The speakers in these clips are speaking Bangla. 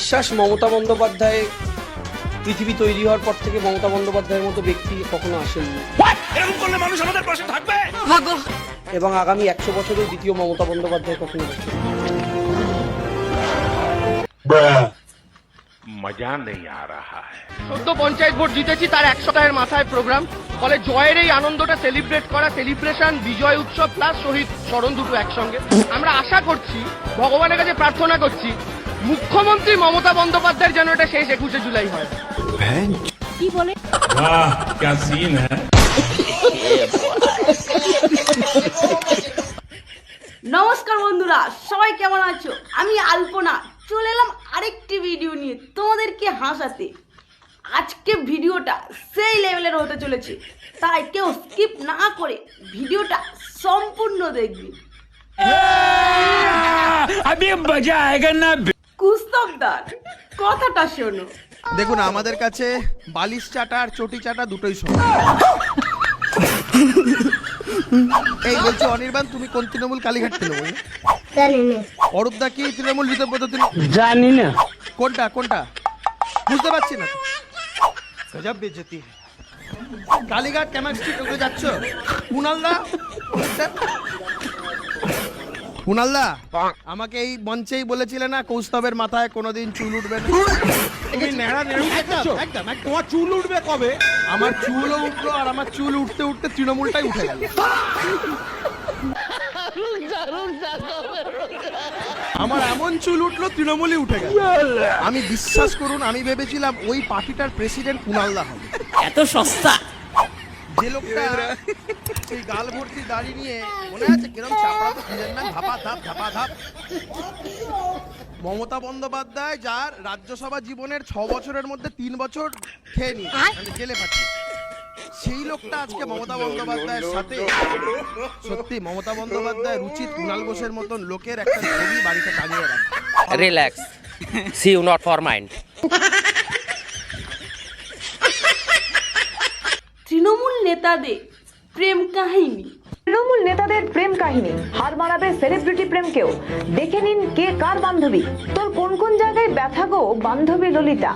বিশ্বাস মমতা বন্দ্যোপাধ্যায় পৃথিবী তৈরি হওয়ার পর থেকে মমতা বন্দ্যোপাধ্যায়ের মতো ব্যক্তি কখনো আসেননি। এরকম করলে মানুষ আমাদের পাশে থাকবে এবং আগামী 100 বছরেও দ্বিতীয় মমতা বন্দ্যোপাধ্যায় কখনো আসেন। মজা নেই আ রাহা হ্যায়। 14 পঞ্চায়েত ভোট জিতেছি, তার 1 সপ্তাহের মাথায় প্রোগ্রাম। ফলে জয়ের এই আনন্দটা সেলিব্রেট করা, সেলিব্রেশন, বিজয় উৎসব প্লাস শহীদ স্মরণ দুটো একসঙ্গে। আমরা আশা করছি, ভগবানের কাছে প্রার্থনা করছি, মুখ্যমন্ত্রী মমতা বন্দ্যোপাধ্যায়ের যেন এটা শেষ 21শে জুলাই হয়। কি বলে? वाह क्या सीन है। নমস্কার বন্ধুরা, সবাই কেমন আছো? আমি আলপনা চলে এলাম আরেকটি ভিডিও নিয়ে তোমাদেরকে হাসাতে। আজকে ভিডিওটা সেই লেভেলের হতে চলেছে, তাই কেউ স্কিপ না করে ভিডিওটা সম্পূর্ণ দেখবে। अभी मजा आएगा ना। কুস্তবদার কথাটা শোনো। দেখুন, আমাদের কাছে বালিশ চাটা আর চটি চাটা দুটোই সমান। এই বলছি অনির্বাণ, তুমি কোন তৃণমূল কালীঘাট তৃণমূল? অরূপদা কি তৃণমূল বিতর্ক জানি না কোনটা কোনটা বুঝতে পারছি না। গজব বেজতি। কালীঘাট কেমিস্ট্রি টোকে যাচ্ছ? কুনালদা, কুনালদা আমাকে এই মঞ্চেই বলেছিলে না কৌস্তবের মাথায় কোনোদিন চুল উঠবে না। তুমি নেড়া নেড়ু করছো। একদম একদম। তোমার চুল উঠবে কবে? আমার চুলও উঠলো, আর আমার চুল উঠতে উঠতে তৃণমূলটাই উঠে গেল। আমার এমন চুল উঠলো তৃণমূলই উঠে গেল। আমি বিশ্বাস করুন, আমি ভেবেছিলাম ওই পার্টিটার প্রেসিডেন্ট কুনালদা হবে। এত সস্তা। যে লোকটা সেই গাল ভর্তি দাড়ি নিয়ে, মনে আছে কিরম চাপড়া তো খুঁজেন না, ধাপা ধাপ ধাপা ধাপ। মমতা বন্দ্যোপাধ্যায় যার রাজ্যসভা জীবনের 6 বছরের মধ্যে 3 বছর খেয়ে নিয়ে মানে জেলে পাঠিয়ে, সেই লোকটা আজকে মমতা বন্দ্যোপাধ্যায়ের সাথে। সত্যি মমতা বন্দ্যোপাধ্যায় উচিত কুণাল ঘোষের মতন লোকের একটা ছবি বাড়িতে টাঙিয়ে রাখে। Relax, see you not for mind. Trinamool নেতাদের প্রেম কাহিনী। তৃণমূল নেতাদের প্রেম কাহিনী হার মানাবে সেলিব্রিটি প্রেমকেও। দেখে নিন কে কার বান্ধবী। তোর কোন কোন জায়গায় ব্যথা গো বান্ধবী ললিতা।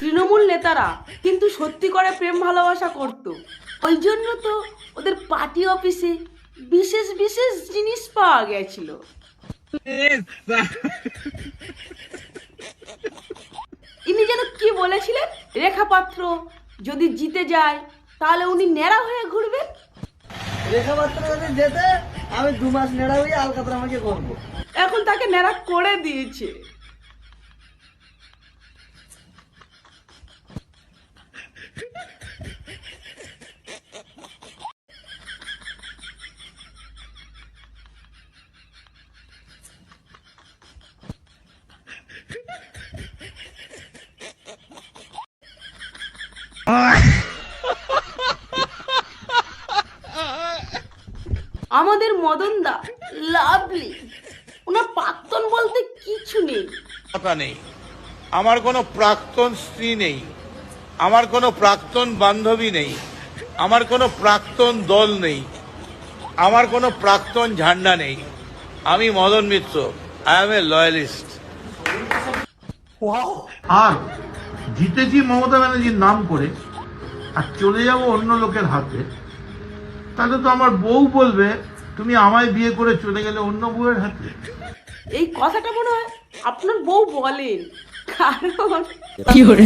তৃণমূল নেতারা কিন্তু সত্যি করে প্রেম ভালোবাসা করত, ওই জন্য তো ওদের পার্টি অফিসে বিশেষ বিশেষ জিনিস পাওয়া গেছিল। ইনি যেন কি বলেছিলেন, রেখা পাত্র যদি জিতে যায় তাহলে উনি ন্যাড়া হয়ে ঘুরবেন। রেখা পাত্র যদি যেতে, আমি 2 মাস নেড়া হয়ে আলকাতরা আমাকে করবো। এখন তাকে ন্যাড়া করে দিয়েছে। আমাদের মদনদা লাভলি, ওনার প্রাক্তন বলতে কিছু নেই। কথা নেই, আমার কোনো প্রাক্তন স্ত্রী নেই, আমার কোনো প্রাক্তন বান্ধবী নেই, আমার কোনো প্রাক্তন দল নেই, আমার কোনো প্রাক্তন ঝান্ডা নেই। আমি Madan Mitra, I M A loyalist. আর জিতেছি মমতা ব্যানার্জির নাম করে আর চলে যাব অন্য লোকের হাতে, তাহলে তো আমার বউ বলবে তুমি আমায় বিয়ে করে চলে গেলে অন্য বউয়ের হাতে। এই কথাটা মনে হয় আপনার বউ বলেন, কারণ কি করে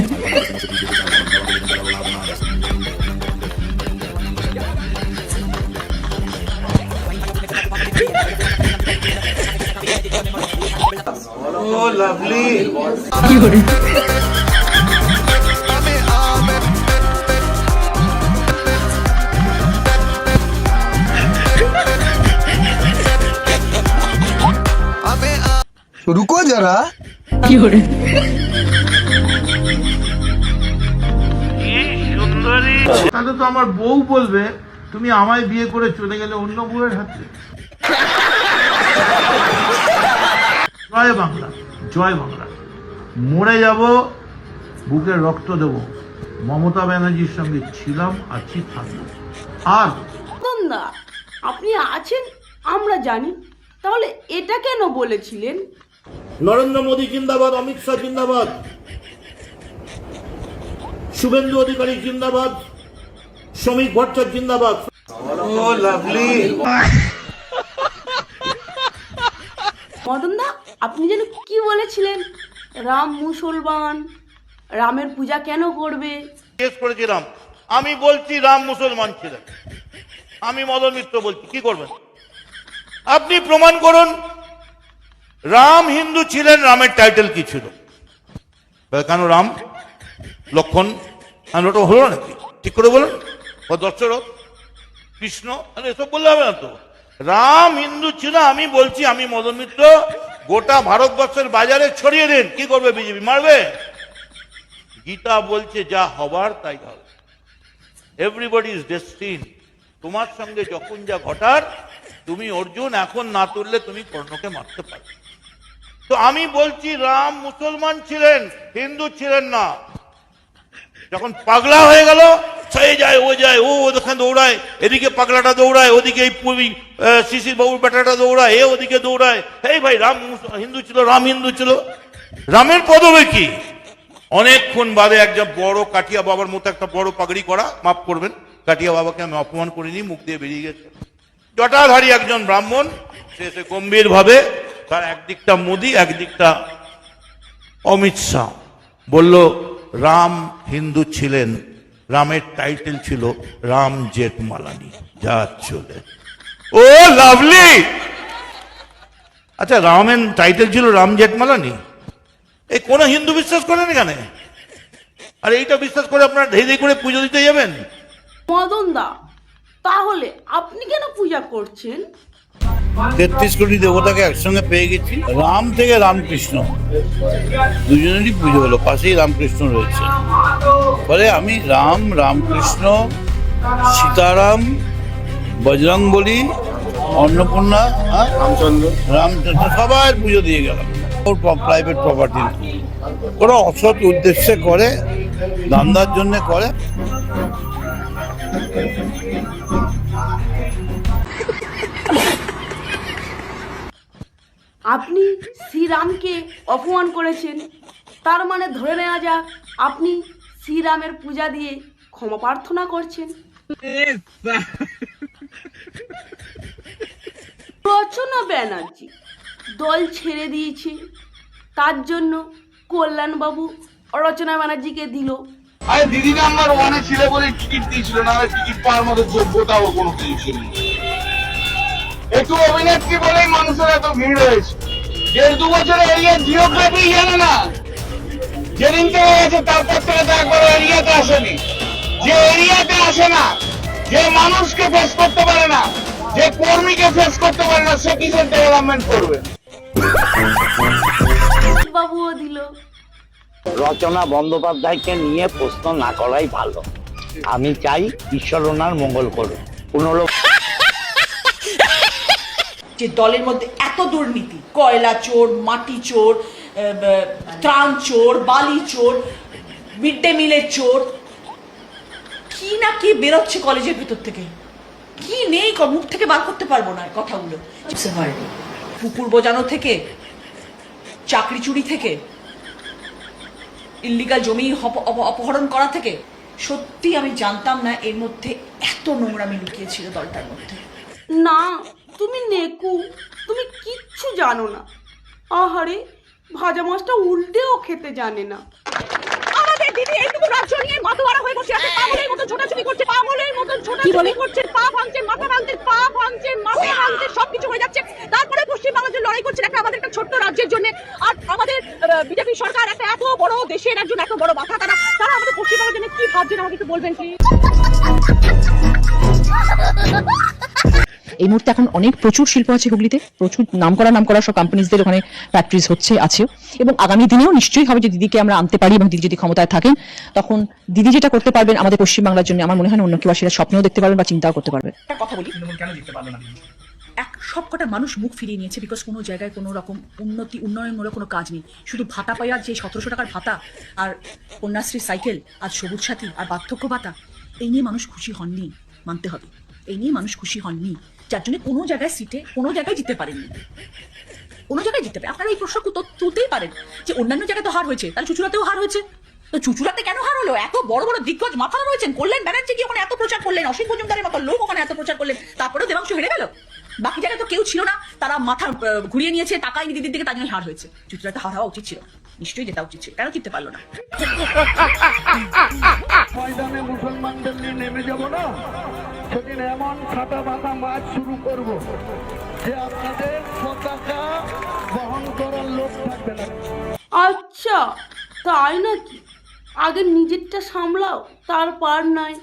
ও লাভলি। কি করে রুকো যারা। কি করে তাহলে তো আমার বউ বলবে তুমি আমায় বিয়ে করে চলে গেলে অন্য বউয়ের হাতে। জয় বাংলা, জয় বাংলা। মরে যাব, বুকের রক্ত দেব, মমতা ব্যানার্জির সঙ্গে ছিলাম, আছি, থাকবো। আর মদনদা আপনি আছেন আমরা জানি, তাহলে এটা কেন বলেছিলেন? নরেন্দ্র মোদী জিন্দাবাদ, অমিত শাহ জিন্দাবাদ, শুভেন্দু অধিকারী জিন্দাবাদ, শ্রমিক ভট্টাচার্য জিন্দাবাদ। ও লাভলি। মদনদা, আপনি যেন কি বলেছিলেন? রাম মুসলমান, রামের পূজা কেন করবে? জিজ্ঞেস করেছিলাম, আমি বলছি রাম মুসলমান ছিলেন, আমি মদন মিত্র বলছি, কি করবেন আপনি? প্রমাণ করুন। রাম হিন্দু ছিলেন, রামের টাইটেল কি ছিল? কেন রাম, লক্ষণ, ওটা হলো নাকি? ঠিক করে বলুন। দশরথ, কৃষ্ণ, এসব বললে হবে না তো। রাম হিন্দু ছিল, আমি বলছি, আমি মদন মিত্র, গোটা ভারতবর্ষের বাজারে ছড়িয়ে দিন। কি করবে বিজেপি? মারবে। গীতা বলছে যা হবার তাই হবে। Everybody is ডেস্টিন। তোমার সঙ্গে যখন যা ঘটার, তুমি অর্জুন, এখন না তুললে তুমি কর্ণকে মারতে পারবে। তো আমি বলছি রাম মুসলমান ছিলেন, হিন্দু ছিলেন না। যখন পাগলা হয়ে গেল, সে যায় ও যায়, ও ওখানে দৌড়ায়, এদিকে পাগলাটা দৌড়ায়, ওদিকে এই শিশির বাবুর বেটাটা দৌড়ায়, এ ওদিকে দৌড়ায়। এই ভাই, রাম হিন্দু ছিল, রাম হিন্দু ছিল। রামের পদবে কি? অনেকক্ষণ বাদে একজন বড় কাঠিয়া বাবার মতো একটা বড় পাগড়ি করা, মাফ করবেন, কাঠিয়া বাবাকে আমি অপমান করিনি, মুখ দিয়ে বেরিয়ে গেছে। জটাধারী একজন ব্রাহ্মণ, সে গম্ভীর ভাবে, তার একদিকটা মোদি, একদিকটা অমিত শাহ, বলল রাম হিন্দু ছিলেন, রামের টাইটেল ছিল রাম জেঠমালানি। যা চলে। ও লাভলি। আচ্ছা, রামের টাইটেল ছিল রাম জেঠমালানি, এই কোন হিন্দু বিশ্বাস করেন এখানে? আর এইটা বিশ্বাস করে আপনারা ধেই করে পুজো দিতে যাবেন? মদনদা, তাহলে আপনি কেন পূজা করছেন? 33 কোটি দেবতাকে একসঙ্গে পেয়ে গেছি। রাম থেকে রামকৃষ্ণ দুজনেরই পুজো হলো, পাশেই রামকৃষ্ণ রয়েছে। ফলে আমি রাম, রামকৃষ্ণ, সীতারাম, বজরংবলী, অন্নপূর্ণা, রামচন্দ্র সবার পুজো দিয়ে গেলাম। ওর প্রাইভেট প্রপার্টি, ওরা অসৎ উদ্দেশ্যে করে, ধান্দার জন্য করে। আপনি শ্রীরামকে অপমান করেছেন, তার মানে ধরে নেওয়া যাক আপনি শ্রীরামের পূজা দিয়ে ক্ষমা প্রার্থনা করছেন। রচনা ব্যানার্জি দল ছেড়ে দিয়েছে, তার জন্য কল্যাণবাবু রচনা ব্যানার্জিকে দিল। আরে দিদি নাম্বার 1-এ ছিল বলে টিকিট দিয়েছিল, না টিকিট পাওয়ার মতো যোগ্যতাও কোনো কিছু ছিল না। একটু অভিনেত্রী বলেই মানুষের এত ভিড় হয়েছে। 1.5-2 বছর এরিয়া জিওগ্রাফি জানে না, যেদিনকে হয়েছে তারপর থেকে তো একবার এরিয়াতে আসেনি। যে এরিয়াতে আসে না, যে মানুষকে ফেস করতে পারে না, যে কর্মীকে ফেস করতে পারে না, সে কিসের ডেভেলপমেন্ট করবে? বাবুও দিল। রচনা বন্দ্যোপাধ্যায়কে নিয়ে প্রশ্ন না করাই ভালো। আমি চাই ঈশ্বর ওনার মঙ্গল করুন। যে দলের মধ্যে এত দুর্নীতি, কয়লা চোর, মাটি চোর, ত্রাণ চোর, বালি চোর, মিড ডে মিলের চোর, কি না কি বেরোচ্ছে কলেজের ভিতর থেকে, কি নেই মুখ থেকে বার করতে পারবো না কথাগুলো। পুকুর বোজানো থেকে, চাকরি চুরি থেকে, ইল্লিগাল জমি অপহরণ করা থেকে, সত্যি আমি জানতাম না এর মধ্যে এত নোংরামি লুকিয়েছিল দলটার মধ্যে। না, তুমি নেকু, তুমি কিচ্ছু জানো না। আহারে, ভাজা মাছটা উল্টেও খেতে জানে না। আমাদের দিদি এইটুকু রাজ্য নিয়ে মাথা হয়ে বসে আছে, পাগলের মতো ছোটাছুটি করছে, পাগলের মতো ছোটাছুটি করছে, পা ভাঙছে, মাথা ভাঙছে, পা ভাঙছে, মাথা ভাঙছে, সবকিছু হয়ে যাচ্ছে। তারপরে পশ্চিমবাংলার জন্য লড়াই করছেন একটা আমাদের একটা ছোট্ট রাজ্যের জন্য। আর আমাদের বিজেপি সরকার একটা এত বড় দেশের একজন এত বড় মাথা, তারা আমাদের পশ্চিমবাংলার জন্য কি ভাবছেন আমাকে একটু বলবেন কি? এই মুহূর্তে এখন প্রচুর শিল্প আছে হুগলিতে, প্রচুর নাম করা সব কোম্পানিজদের ওখানে ফ্যাক্টরিজ আছে, এবং আগামী দিনেও নিশ্চয়ই হবে যে দিদিকে আমরা আনতে পারি, এবং দিদি যদি ক্ষমতায় থাকেন তখন দিদি যেটা করতে পারবেন আমাদের পশ্চিমবাংলার জন্য, আমার মনে হয় অন্য কেউ সেটা স্বপ্নেও দেখতে পারবেন বা চিন্তাও করতে পারবেন। একটা কথা বলি, সবকটা মানুষ মুখ ফিরিয়ে নিয়েছে, বিকজ কোনো জায়গায় কোনো রকম উন্নয়নমূলক কোনো কাজ নেই। শুধু ভাতা পাওয়ার যে 1700 টাকার ভাতা, আর কন্যাশ্রী সাইকেল, আর সবুজ সাথী, আর বার্ধক্য ভাতা, এই নিয়ে মানুষ খুশি হননি, মানতে হবে, এই নিয়ে মানুষ খুশি হননি। যার জন্য কোনো জায়গায় সিটে কোনো জায়গায় জিততে পারেননি, কোনো জায়গায় জিততে পারে। আপনারা এই প্রশ্ন তুলতেই পারেন যে অন্যান্য জায়গায় তো হার হয়েছে, তাহলে চুচুড়াতেও হার হয়েছে, তো চুচুড়াতে কেন হার হলো? এত বড় বড় দিগ্গজ মাথারা রয়েছেন, কল্যাণ ব্যানার্জি কি ওখানে এত প্রচার করলেন, অসীম মজুমদারের মতো লোক ওখানে এত প্রচার করলেন, তারপরেও দেবাংশু হেরে গেল। বাকি জায়গায় তো কেউ ছিল না, তারা মাথা ঘুরিয়ে নিয়েছে, টাকায় দিদির দিকে, তার জন্য হার হয়েছে। চুচুড়াতে হার হওয়া উচিত ছিল, নিশ্চয়ই জেতা উচিত ছিল, কেন জিততে পারলো না? ময়দানে মুসলমানদের নিয়ে নেমে যাব না, সেদিন এমন ছাতা মাথা মাছ শুরু করব যে আপনাদের পতাকা বহন করার লোক থাকবে না। আচ্ছা তাই নাকি? আগে নিজেরটা সামলাও, তারপর নয়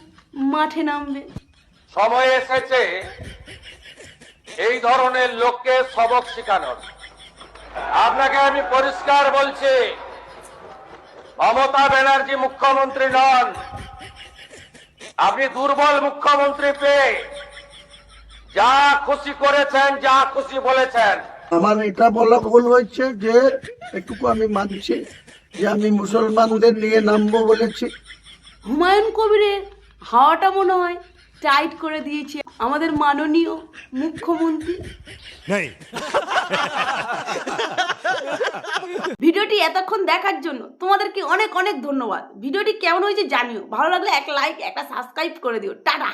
মাঠে নামবে। সময় এসেছে এই ধরনের লোককে সবক শেখানোর। আপনাকে আমি পরিষ্কার বলছি, মমতা ব্যানার্জি মুখ্যমন্ত্রী নন। আপনি দুর্বল মুখ্যমন্ত্রী পেয়ে যা খুশি করেছেন, যা খুশি বলেছেন। আমার এটা বলা ভুল হয়েছে যে এটুকু আমি মানছি যে আমি মুসলমানদের নিয়ে নামবো বলেছি। হুমায়ুন কবিরের হাওয়াটা মনে হয় টাইট করে দিয়েছে আমাদের মাননীয় মুখ্যমন্ত্রী। ভিডিওটি এতক্ষণ দেখার জন্য তোমাদেরকে অনেক অনেক ধন্যবাদ। ভিডিওটি কেমন হয়েছে জানিও, ভালো লাগলে একটা লাইক একটা সাবস্ক্রাইব করে দিও। টাটা।